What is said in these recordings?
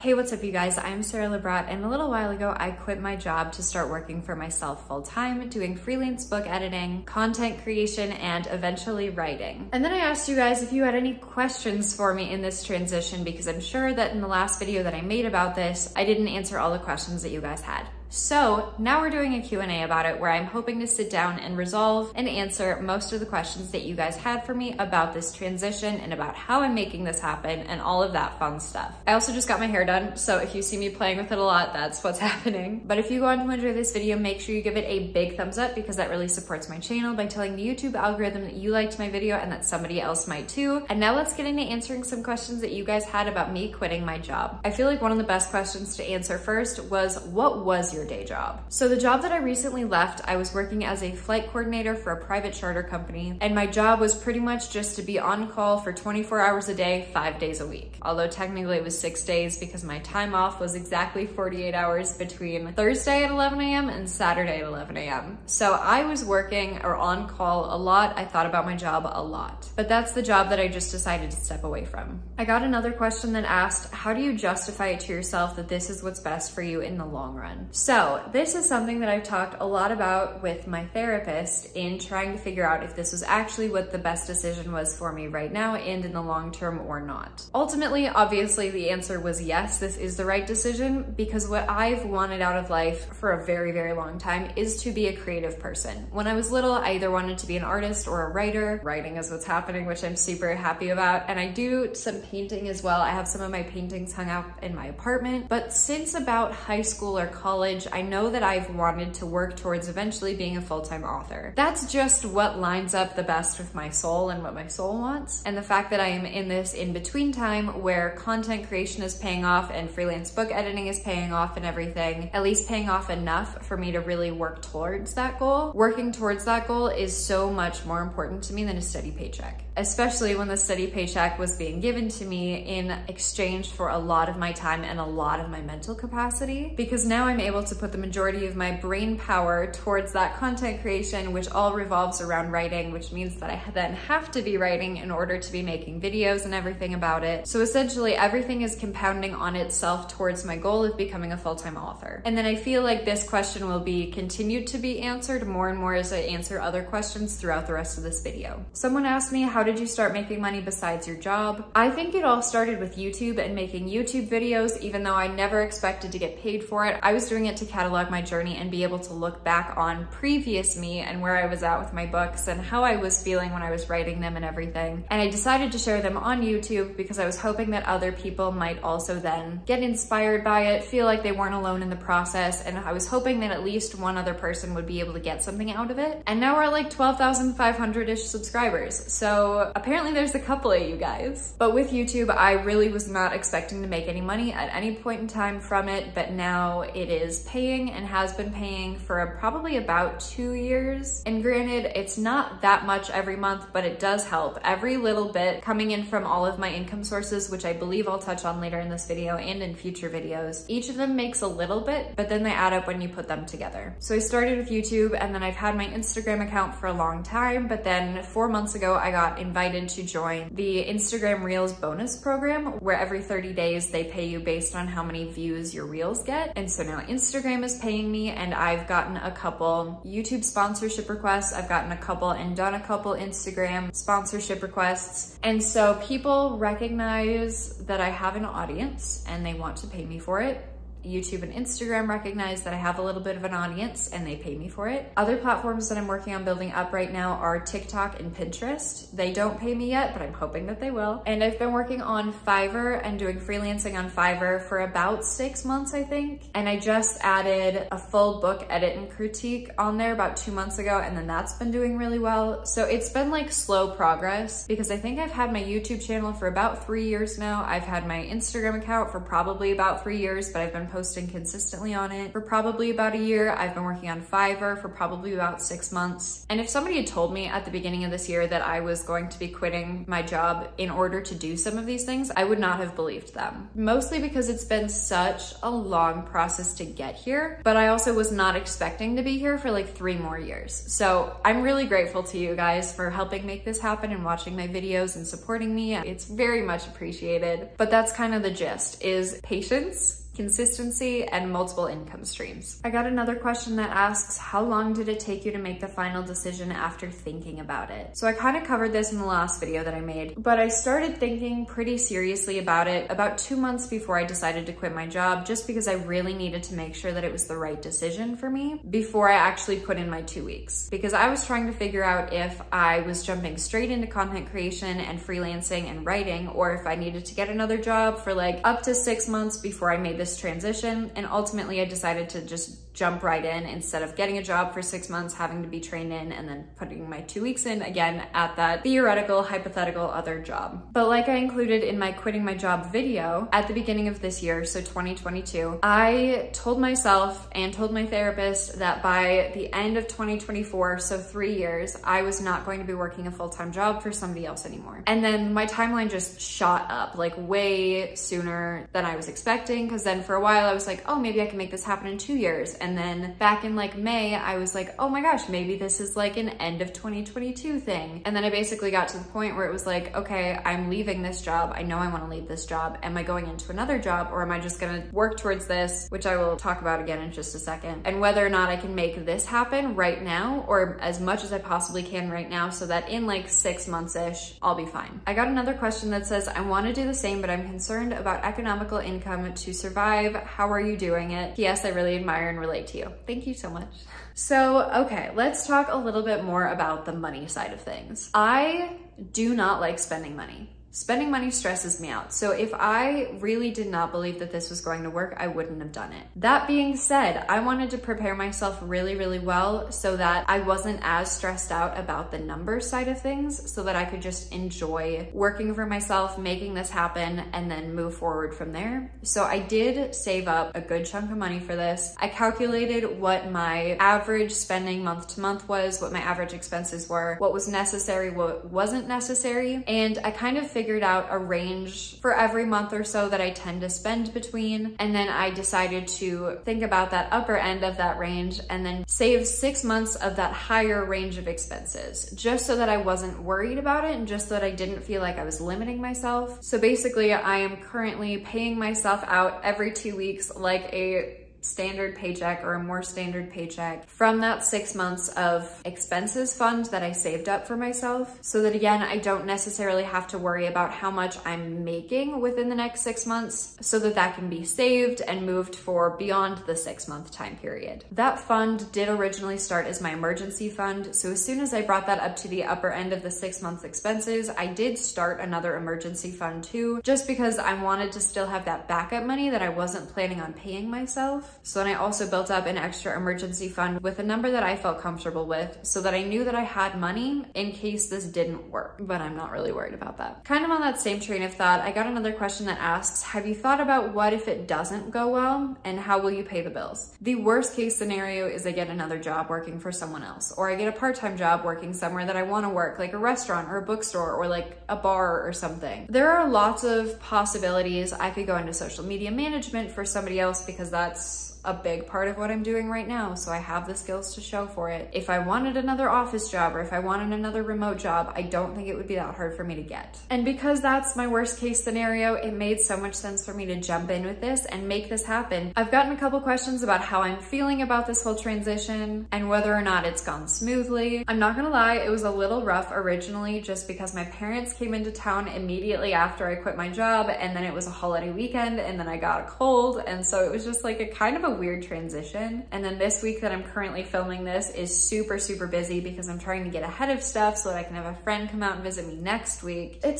Hey, what's up you guys? I'm Sara Lubratt, and a little while ago I quit my job to start working for myself full-time, doing freelance book editing, content creation, and eventually writing. And then I asked you guys if you had any questions for me in this transition, because I'm sure that in the last video that I made about this, I didn't answer all the questions that you guys had. So now we're doing a Q&A about it, where I'm hoping to sit down and resolve and answer most of the questions that you guys had for me about this transition and about how I'm making this happen and all of that fun stuff. I also just got my hair done, so if you see me playing with it a lot, that's what's happening. But if you go on to enjoy this video, make sure you give it a big thumbs up, because that really supports my channel by telling the YouTube algorithm that you liked my video and that somebody else might too. And now let's get into answering some questions that you guys had about me quitting my job. I feel like one of the best questions to answer first was, what was your day job? So the job that I recently left, I was working as a flight coordinator for a private charter company, and my job was pretty much just to be on call for 24 hours a day, 5 days a week. Although technically it was 6 days, because my time off was exactly 48 hours between Thursday at 11 a.m. and Saturday at 11 a.m. So I was working or on call a lot. I thought about my job a lot, but that's the job that I just decided to step away from. I got another question that asked, how do you justify it to yourself that this is what's best for you in the long run? So this is something that I've talked a lot about with my therapist in trying to figure out if this was actually what the best decision was for me right now and in the long term or not. Ultimately, obviously, the answer was yes, this is the right decision, because what I've wanted out of life for a very, very long time is to be a creative person. When I was little, I either wanted to be an artist or a writer. Writing is what's happening, which I'm super happy about. And I do some painting as well. I have some of my paintings hung out in my apartment. But since about high school or college, I know that I've wanted to work towards eventually being a full-time author. That's just what lines up the best with my soul and what my soul wants. And the fact that I am in this in-between time where content creation is paying off and freelance book editing is paying off and everything, at least paying off enough for me to really work towards that goal. Working towards that goal is so much more important to me than a steady paycheck, especially when the steady paycheck was being given to me in exchange for a lot of my time and a lot of my mental capacity, because now I'm able to put the majority of my brain power towards that content creation, which all revolves around writing, which means that I then have to be writing in order to be making videos and everything about it. So essentially everything is compounding on itself towards my goal of becoming a full-time author. And then I feel like this question will be continued to be answered more and more as I answer other questions throughout the rest of this video. Someone asked me, how did you start making money besides your job? I think it all started with YouTube and making YouTube videos, even though I never expected to get paid for it. I was doing it to catalog my journey and be able to look back on previous me and where I was at with my books and how I was feeling when I was writing them and everything. And I decided to share them on YouTube because I was hoping that other people might also then get inspired by it, feel like they weren't alone in the process, and I was hoping that at least one other person would be able to get something out of it. And now we're at like 12,500-ish subscribers, so apparently there's a couple of you guys. But with YouTube, I really was not expecting to make any money at any point in time from it, but now it is paying and has been paying for probably about 2 years. And granted, it's not that much every month, but it does help. Every little bit coming in from all of my income sources, which I believe I'll touch on later in this video and in future videos, each of them makes a little bit, but then they add up when you put them together. So I started with YouTube, and then I've had my Instagram account for a long time, but then 4 months ago, I got invited to join the Instagram Reels bonus program, where every 30 days they pay you based on how many views your Reels get. And so now Instagram is paying me, and I've gotten a couple YouTube sponsorship requests. I've gotten a couple and done a couple Instagram sponsorship requests. And so people recognize that I have an audience and they want to pay me for it. YouTube and Instagram recognize that I have a little bit of an audience and they pay me for it. Other platforms that I'm working on building up right now are TikTok and Pinterest. They don't pay me yet, but I'm hoping that they will. And I've been working on Fiverr and doing freelancing on Fiverr for about 6 months, I think. And I just added a full book edit and critique on there about 2 months ago, and then that's been doing really well. So it's been like slow progress, because I think I've had my YouTube channel for about 3 years now. I've had my Instagram account for probably about 3 years, but I've been posting consistently on it for probably about a year. I've been working on Fiverr for probably about 6 months. And if somebody had told me at the beginning of this year that I was going to be quitting my job in order to do some of these things, I would not have believed them. Mostly because it's been such a long process to get here, but I also was not expecting to be here for like 3 more years. So I'm really grateful to you guys for helping make this happen and watching my videos and supporting me. It's very much appreciated. But that's kind of the gist, is patience, consistency, and multiple income streams. I got another question that asks, how long did it take you to make the final decision after thinking about it? So I kind of covered this in the last video that I made, but I started thinking pretty seriously about it about 2 months before I decided to quit my job, just because I really needed to make sure that it was the right decision for me before I actually put in my 2 weeks. Because I was trying to figure out if I was jumping straight into content creation and freelancing and writing, or if I needed to get another job for like up to 6 months before I made this transition. And ultimately I decided to just jump right in instead of getting a job for 6 months, having to be trained in, and then putting my 2 weeks in again at that theoretical, hypothetical other job. But like I included in my quitting my job video at the beginning of this year, so 2022, I told myself and told my therapist that by the end of 2024, so 3 years, I was not going to be working a full-time job for somebody else anymore. And then my timeline just shot up like way sooner than I was expecting, because then for a while I was like, oh, maybe I can make this happen in 2 years. And then back in like May, I was like, oh my gosh, maybe this is like an end of 2022 thing. And then I basically got to the point where it was like, okay, I'm leaving this job. I know I want to leave this job. Am I going into another job, or am I just going to work towards this, which I will talk about again in just a second, and whether or not I can make this happen right now, or as much as I possibly can right now, so that in like 6 months-ish, I'll be fine. I got another question that says, I want to do the same, but I'm concerned about economical income to survive. How are you doing it? P.S. I really admire and relate to you. Thank you so much. So, okay, let's talk a little bit more about the money side of things. I do not like spending money. Spending money stresses me out. So if I really did not believe that this was going to work, I wouldn't have done it. That being said, I wanted to prepare myself really, really well so that I wasn't as stressed out about the numbers side of things, so that I could just enjoy working for myself, making this happen, and then move forward from there. So I did save up a good chunk of money for this. I calculated what my average spending month to month was, what my average expenses were, what was necessary, what wasn't necessary, and I kind of figured out a range for every month or so that I tend to spend between, and then I decided to think about that upper end of that range and then save 6 months of that higher range of expenses, just so that I wasn't worried about it and just so that I didn't feel like I was limiting myself. So basically, I am currently paying myself out every 2 weeks like a standard paycheck, or a more standard paycheck, from that 6 months of expenses fund that I saved up for myself, so that again, I don't necessarily have to worry about how much I'm making within the next 6 months, so that that can be saved and moved for beyond the 6 month time period. That fund did originally start as my emergency fund, so as soon as I brought that up to the upper end of the 6 month expenses, I did start another emergency fund too, just because I wanted to still have that backup money that I wasn't planning on paying myself. So then I also built up an extra emergency fund with a number that I felt comfortable with, so that I knew that I had money in case this didn't work, but I'm not really worried about that. Kind of on that same train of thought, I got another question that asks, have you thought about what if it doesn't go well, and how will you pay the bills? The worst case scenario is I get another job working for someone else, or I get a part-time job working somewhere that I want to work, like a restaurant or a bookstore or like a bar or something. There are lots of possibilities. I could go into social media management for somebody else, because that's a big part of what I'm doing right now, so I have the skills to show for it. If I wanted another office job, or if I wanted another remote job, I don't think it would be that hard for me to get. And because that's my worst case scenario, it made so much sense for me to jump in with this and make this happen. I've gotten a couple questions about how I'm feeling about this whole transition and whether or not it's gone smoothly. I'm not gonna lie, it was a little rough originally, just because my parents came into town immediately after I quit my job, and then it was a holiday weekend, and then I got a cold, and so it was just like a kind of a weird transition. And then this week that I'm currently filming this is super, super busy, because I'm trying to get ahead of stuff so that I can have a friend come out and visit me next week. We're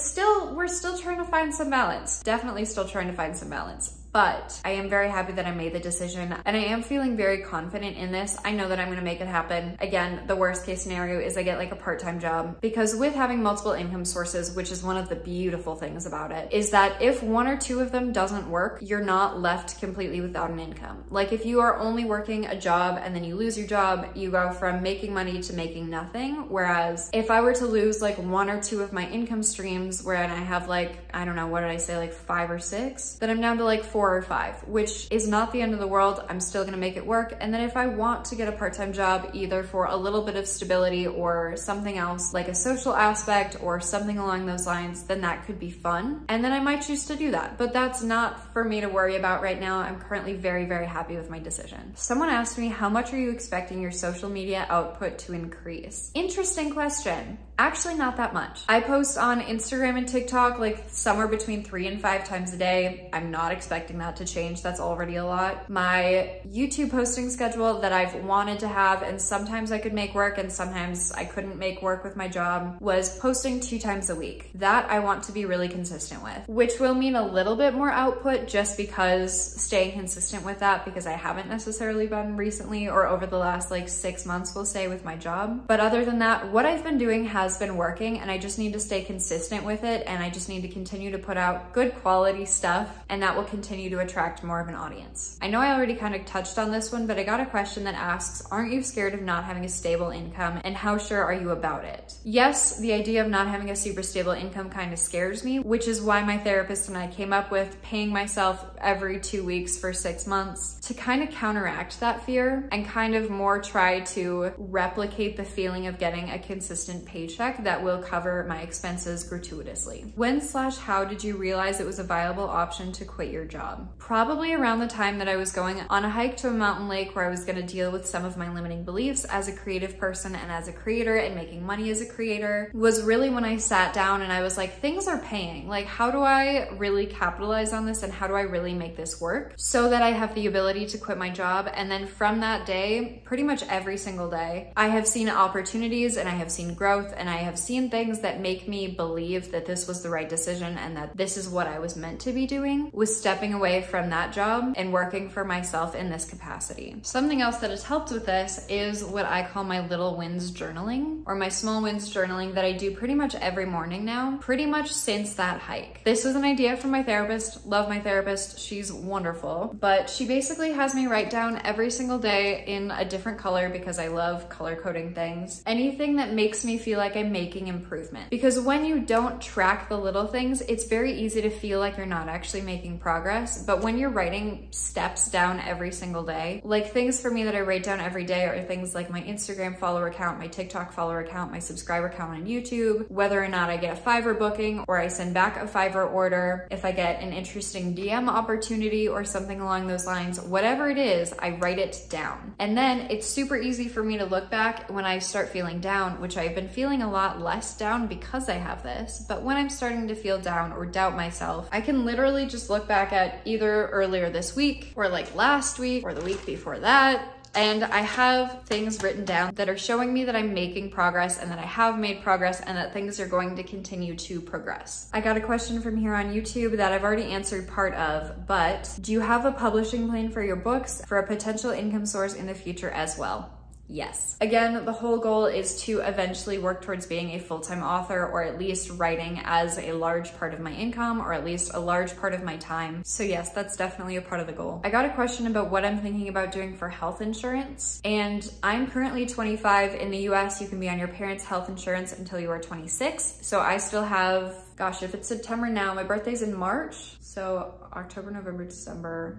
still trying to find some balance. Definitely still trying to find some balance. but I am very happy that I made the decision and I am feeling very confident in this. I know that I'm gonna make it happen. Again, the worst case scenario is I get like a part-time job, because with having multiple income sources, which is one of the beautiful things about it, is that if one or two of them doesn't work, you're not left completely without an income. Like if you are only working a job and then you lose your job, you go from making money to making nothing. Whereas if I were to lose like one or two of my income streams, where I have like, I don't know, what did I say, like 5 or 6, then I'm down to like 4 or 5, which is not the end of the world. I'm still gonna make it work. And then if I want to get a part-time job, either for a little bit of stability or something else, like a social aspect or something along those lines, then that could be fun. And then I might choose to do that, but that's not for me to worry about right now. I'm currently very, very happy with my decision. Someone asked me, how much are you expecting your social media output to increase? Interesting question. Actually, not that much. I post on Instagram and TikTok like somewhere between 3 and 5 times a day. I'm not expecting that to change. That's already a lot. My YouTube posting schedule that I've wanted to have, and sometimes I could make work and sometimes I couldn't make work with my job, was posting 2 times a week. That I want to be really consistent with, which will mean a little bit more output just because staying consistent with that, because I haven't necessarily been recently or over the last like 6 months, we'll say, with my job. But other than that, what I've been doing has been working, and I just need to stay consistent with it, and I just need to continue to put out good quality stuff, and that will continue to attract more of an audience. I know I already kind of touched on this one, but I got a question that asks, aren't you scared of not having a stable income, and how sure are you about it? Yes, the idea of not having a super stable income kind of scares me, which is why my therapist and I came up with paying myself every 2 weeks for 6 months to kind of counteract that fear and kind of more try to replicate the feeling of getting a consistent paycheck that will cover my expenses gratuitously. When/how did you realize it was a viable option to quit your job? Probably around the time that I was going on a hike to a mountain lake where I was going to deal with some of my limiting beliefs as a creative person and as a creator and making money as a creator, was really when I sat down and I was like, things are paying. Like, how do I really capitalize on this and how do I really make this work so that I have the ability to quit my job? And then from that day, pretty much every single day, I have seen opportunities and I have seen growth and I have seen things that make me believe that this was the right decision and that this is what I was meant to be doing, was stepping away from that job and working for myself in this capacity. Something else that has helped with this is what I call my little wins journaling, or my small wins journaling, that I do pretty much every morning now, pretty much since that hike. This was an idea from my therapist. Love my therapist. She's wonderful, but she basically has me write down every single day in a different color, because I love color coding things, anything that makes me feel like I'm making improvement. Because when you don't track the little things, it's very easy to feel like you're not actually making progress. But when you're writing steps down every single day, like things for me that I write down every day are things like my Instagram follower count, my TikTok follower count, my subscriber count on YouTube, whether or not I get a Fiverr booking or I send back a Fiverr order, if I get an interesting DM opportunity or something along those lines, whatever it is, I write it down. And then it's super easy for me to look back when I start feeling down, which I've been feeling a lot less down because I have this. But when I'm starting to feel down or doubt myself, I can literally just look back at either earlier this week or like last week or the week before that, and I have things written down that are showing me that I'm making progress and that I have made progress and that things are going to continue to progress. I got a question from here on YouTube that I've already answered part of, but do you have a publishing plan for your books for a potential income source in the future as well? Yes. Again, the whole goal is to eventually work towards being a full-time author, or at least writing as a large part of my income, or at least a large part of my time. So yes, that's definitely a part of the goal. I got a question about what I'm thinking about doing for health insurance, and I'm currently 25. In the US, you can be on your parents' health insurance until you are 26. So I still have, gosh, if it's September now, my birthday's in March. So October, November, December,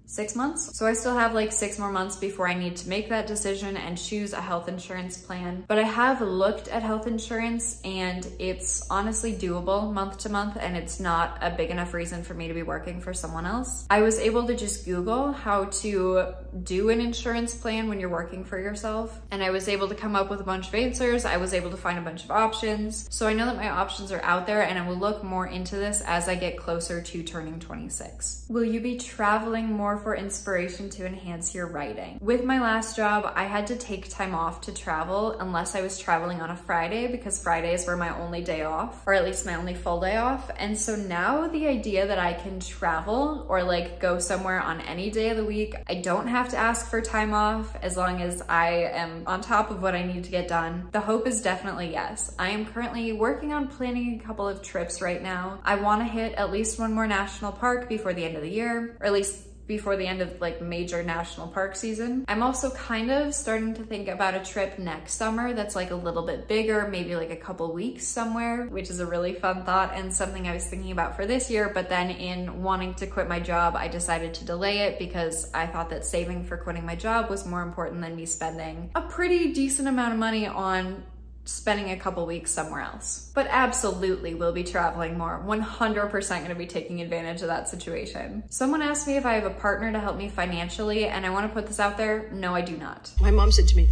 6 months. So I still have like 6 more months before I need to make that decision and choose a health insurance plan. But I have looked at health insurance and it's honestly doable month to month, and it's not a big enough reason for me to be working for someone else. I was able to just Google how to do an insurance plan when you're working for yourself, and I was able to come up with a bunch of answers. I was able to find a bunch of options. So I know that my options are out there, and I will look more into this as I get closer to turning 26. Will you be traveling more more for inspiration to enhance your writing. With my last job, I had to take time off to travel unless I was traveling on a Friday, because Fridays were my only day off, or at least my only full day off. And so now the idea that I can travel or like go somewhere on any day of the week, I don't have to ask for time off as long as I am on top of what I need to get done. The hope is definitely yes. I am currently working on planning a couple of trips right now. I want to hit at least one more national park before the end of the year, or at least before the end of like major national park season. I'm also kind of starting to think about a trip next summer that's like a little bit bigger, maybe like a couple weeks somewhere, which is a really fun thought and something I was thinking about for this year. But then in wanting to quit my job, I decided to delay it because I thought that saving for quitting my job was more important than me spending a pretty decent amount of money on spending a couple weeks somewhere else. But absolutely we'll be traveling more. 100% gonna be taking advantage of that situation. Someone asked me if I have a partner to help me financially, and I wanna put this out there, no, I do not. My mom said to me,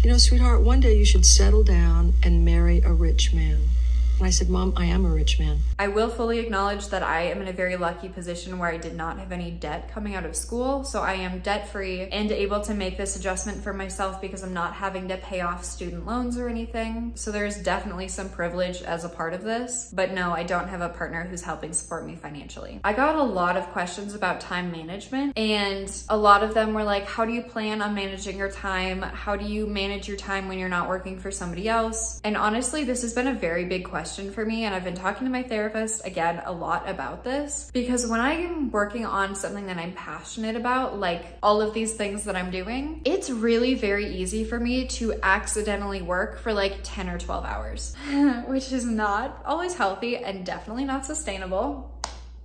you know, sweetheart, one day you should settle down and marry a rich man. And I said, Mom, I am a rich man. I will fully acknowledge that I am in a very lucky position where I did not have any debt coming out of school. So I am debt-free and able to make this adjustment for myself because I'm not having to pay off student loans or anything. So there's definitely some privilege as a part of this. But no, I don't have a partner who's helping support me financially. I got a lot of questions about time management, and a lot of them were like, how do you plan on managing your time? How do you manage your time when you're not working for somebody else? And honestly, this has been a very big question for me, and I've been talking to my therapist again a lot about this, because when I am working on something that I'm passionate about, like all of these things that I'm doing, it's really very easy for me to accidentally work for like 10 or 12 hours, which is not always healthy and definitely not sustainable.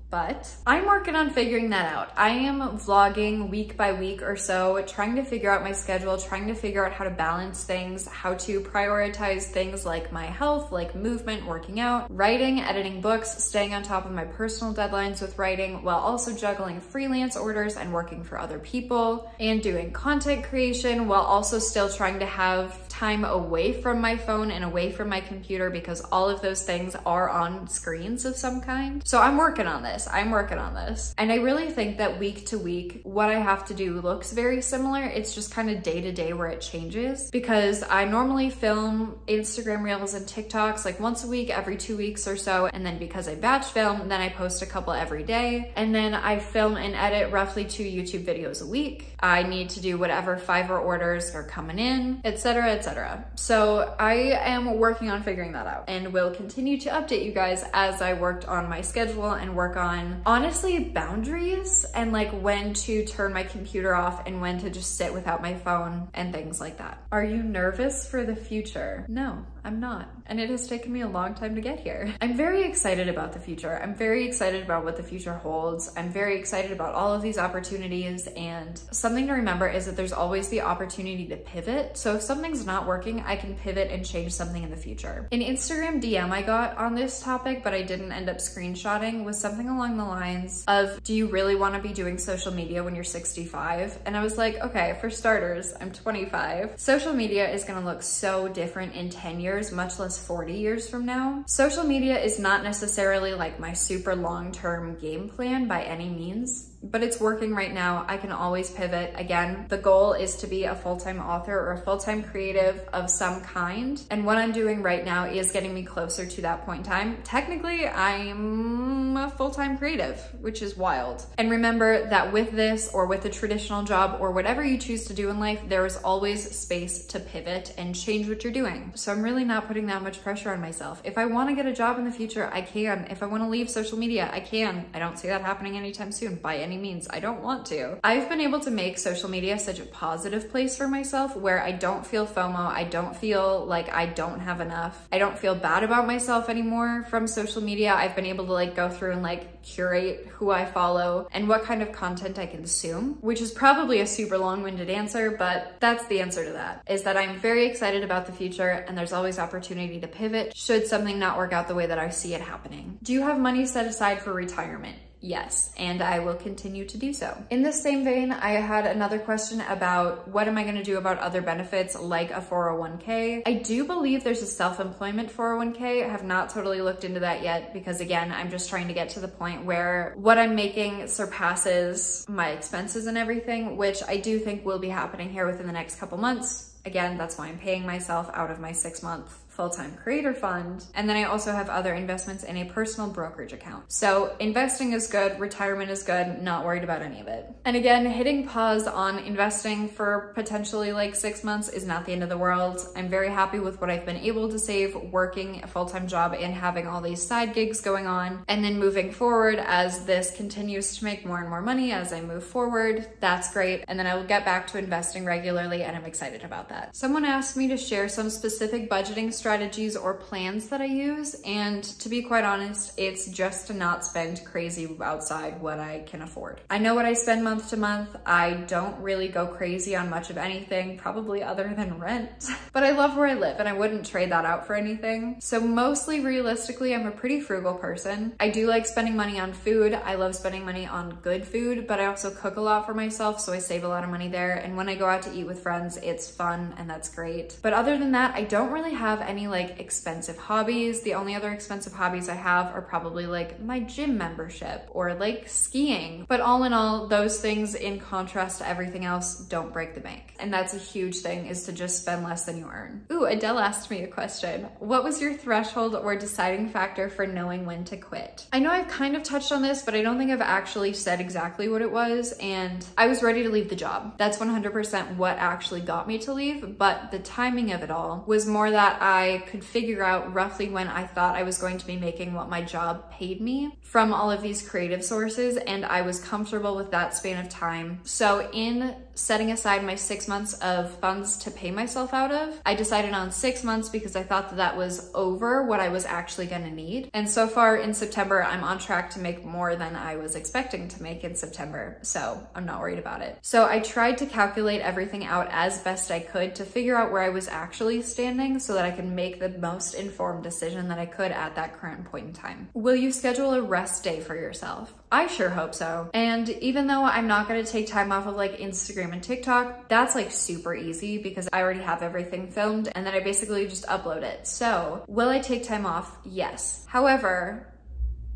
But I'm working on figuring that out. I am vlogging week by week or so, trying to figure out my schedule, trying to figure out how to balance things, how to prioritize things like my health, like movement, working out, writing, editing books, staying on top of my personal deadlines with writing, while also juggling freelance orders and working for other people, and doing content creation while also still trying to have time away from my phone and away from my computer, because all of those things are on screens of some kind. So I'm working on this. I'm working on this. And I really think that week to week, what I have to do looks very similar. It's just kind of day to day where it changes, because I normally film Instagram Reels and TikToks like once a week, every 2 weeks or so. And then because I batch film, then I post a couple every day. And then I film and edit roughly 2 YouTube videos a week. I need to do whatever Fiverr orders are coming in, etc., etc. So I am working on figuring that out, and will continue to update you guys as I worked on my schedule and work on, honestly, boundaries and like when to turn my computer off and when to just sit without my phone and things like that. Are you nervous for the future? No, I'm not. And it has taken me a long time to get here. I'm very excited about the future. I'm very excited about what the future holds. I'm very excited about all of these opportunities, and something to remember is that there's always the opportunity to pivot. So if something's not working, I can pivot and change something in the future. An Instagram DM I got on this topic, but I didn't end up screenshotting, was something along the lines of, do you really want to be doing social media when you're 65? And I was like, okay, for starters, I'm 25. Social media is going to look so different in 10 years, much less 40 years from now. Social media is not necessarily like my super long-term game plan by any means, but it's working right now. I can always pivot. Again, the goal is to be a full-time author or a full-time creative of some kind. And what I'm doing right now is getting me closer to that point in time. Technically, I'm a full-time creative, which is wild. And remember that with this, or with a traditional job, or whatever you choose to do in life, there is always space to pivot and change what you're doing. So I'm really not putting that much pressure on myself. If I want to get a job in the future, I can. If I want to leave social media, I can. I don't see that happening anytime soon by any means. I don't want to. I've been able to make social media such a positive place for myself where I don't feel FOMO. I don't feel like I don't have enough. I don't feel bad about myself anymore from social media. I've been able to like go through and like curate who I follow and what kind of content I consume, which is probably a super long-winded answer, but that's the answer to that, is that I'm very excited about the future, and there's always opportunity to pivot should something not work out the way that I see it happening. Do you have money set aside for retirement? yes, and I will continue to do so. In the same vein, I had another question about what am I gonna do about other benefits like a 401k. I do believe there's a self-employment 401k. I have not totally looked into that yet because again, I'm just trying to get to the point where what I'm making surpasses my expenses and everything, which I do think will be happening here within the next couple months. Again, that's why I'm paying myself out of my 6-month full-time creator fund. And then I also have other investments in a personal brokerage account. So investing is good, retirement is good, not worried about any of it. And again, hitting pause on investing for potentially like 6 months is not the end of the world. I'm very happy with what I've been able to save working a full-time job and having all these side gigs going on. And then moving forward, as this continues to make more and more money as I move forward, that's great. And then I will get back to investing regularly and I'm excited about that. Someone asked me to share some specific budgeting strategies or plans that I use, and to be quite honest, it's just to not spend crazy outside what I can afford. I know what I spend month to month. I don't really go crazy on much of anything, probably other than rent, but I love where I live and I wouldn't trade that out for anything. So mostly realistically, I'm a pretty frugal person. I do like spending money on food. I love spending money on good food, but I also cook a lot for myself, so I save a lot of money there. And when I go out to eat with friends, it's fun and that's great. But other than that, I don't really have any like expensive hobbies. The only other expensive hobbies I have are probably like my gym membership or like skiing. But all in all, those things in contrast to everything else don't break the bank. And that's a huge thing, is to just spend less than you earn. Ooh, Adele asked me a question. What was your threshold or deciding factor for knowing when to quit? I know I've kind of touched on this, but I don't think I've actually said exactly what it was. And I was ready to leave the job. That's 100% what actually got me to leave. But the timing of it all was more that I could figure out roughly when I thought I was going to be making what my job paid me from all of these creative sources, and I was comfortable with that span of time. So in setting aside my 6 months of funds to pay myself out of, I decided on 6 months because I thought that that was over what I was actually gonna need. And so far in September, I'm on track to make more than I was expecting to make in September, so I'm not worried about it. So I tried to calculate everything out as best I could to figure out where I was actually standing so that I could make the most informed decision that I could at that current point in time. Will you schedule a rest day for yourself? I sure hope so. And even though I'm not gonna take time off of like Instagram and TikTok, that's like super easy because I already have everything filmed and then I basically just upload it. So will I take time off? Yes. However,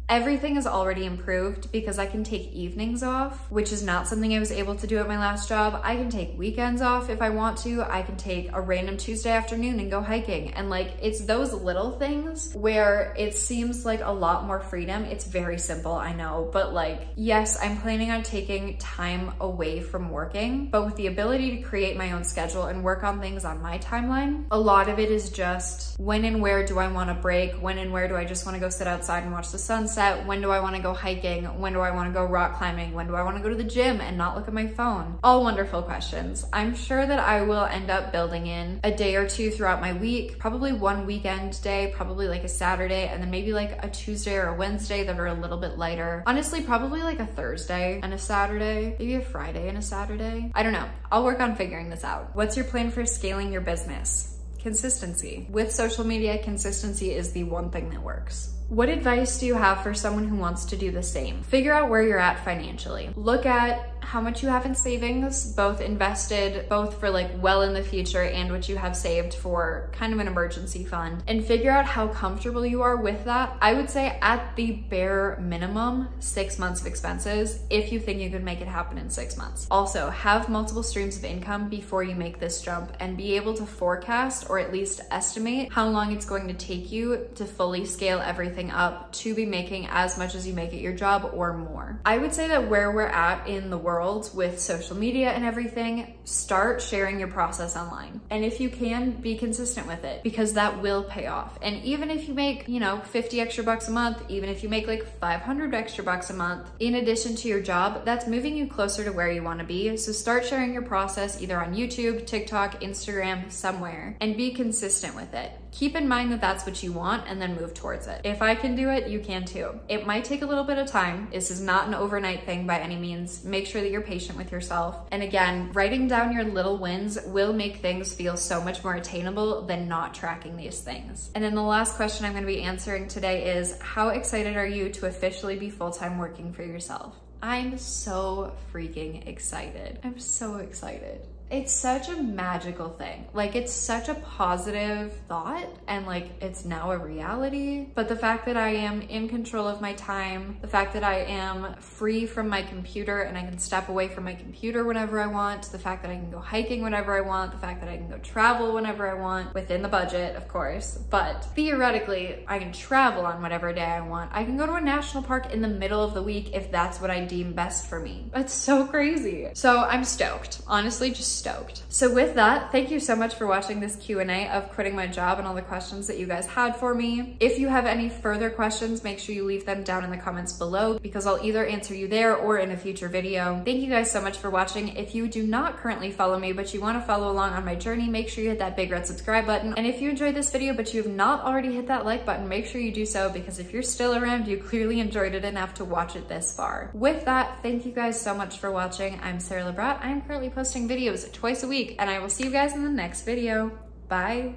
everything is already improved because I can take evenings off, which is not something I was able to do at my last job. I can take weekends off if I want to. I can take a random Tuesday afternoon and go hiking. And like, it's those little things where it seems like a lot more freedom. It's very simple, I know, but like, yes, I'm planning on taking time away from working, but with the ability to create my own schedule and work on things on my timeline, a lot of it is just when and where do I want to break? When and where do I just want to go sit outside and watch the sunset? When do I want to go hiking? When do I want to go rock climbing? When do I want to go to the gym and not look at my phone? All wonderful questions. I'm sure that I will end up building in a day or two throughout my week, probably one weekend day, probably like a Saturday, and then maybe like a Tuesday or a Wednesday that are a little bit lighter. Honestly, probably like a Thursday and a Saturday, maybe a Friday and a Saturday. I don't know. I'll work on figuring this out. What's your plan for scaling your business? Consistency. With social media, consistency is the one thing that works. What advice do you have for someone who wants to do the same? Figure out where you're at financially. Look at how much you have in savings, both invested, both for like well in the future and what you have saved for kind of an emergency fund, and figure out how comfortable you are with that. I would say at the bare minimum, 6 months of expenses if you think you can make it happen in 6 months. Also, have multiple streams of income before you make this jump and be able to forecast or at least estimate how long it's going to take you to fully scale everything up to be making as much as you make at your job or more. I would say that where we're at in the world with social media and everything, start sharing your process online. And if you can, be consistent with it because that will pay off. And even if you make, 50 extra bucks a month, even if you make like 500 extra bucks a month, in addition to your job, that's moving you closer to where you want to be. So start sharing your process either on YouTube, TikTok, Instagram, somewhere, and be consistent with it. Keep in mind that that's what you want and then move towards it. If I can do it, you can too. It might take a little bit of time. This is not an overnight thing by any means. Make sure that you're patient with yourself. And again, writing down your little wins will make things feel so much more attainable than not tracking these things. And then the last question I'm going to be answering today is, how excited are you to officially be full-time working for yourself? I'm so freaking excited. I'm so excited. It's such a magical thing. Like, it's such a positive thought and like it's now a reality. But the fact that I am in control of my time, the fact that I am free from my computer and I can step away from my computer whenever I want, the fact that I can go hiking whenever I want, the fact that I can go travel whenever I want, within the budget, of course. But theoretically, I can travel on whatever day I want. I can go to a national park in the middle of the week if that's what I deem best for me. That's so crazy. So I'm stoked, honestly, just stoked. So with that, thank you so much for watching this Q&A of quitting my job and all the questions that you guys had for me. If you have any further questions, make sure you leave them down in the comments below because I'll either answer you there or in a future video. Thank you guys so much for watching. If you do not currently follow me, but you want to follow along on my journey, make sure you hit that big red subscribe button. And if you enjoyed this video, but you have not already hit that like button, make sure you do so because if you're still around, you clearly enjoyed it enough to watch it this far. With that, thank you guys so much for watching. I'm Sara Lubratt. I'm currently posting videos twice a week and I will see you guys in the next video. Bye.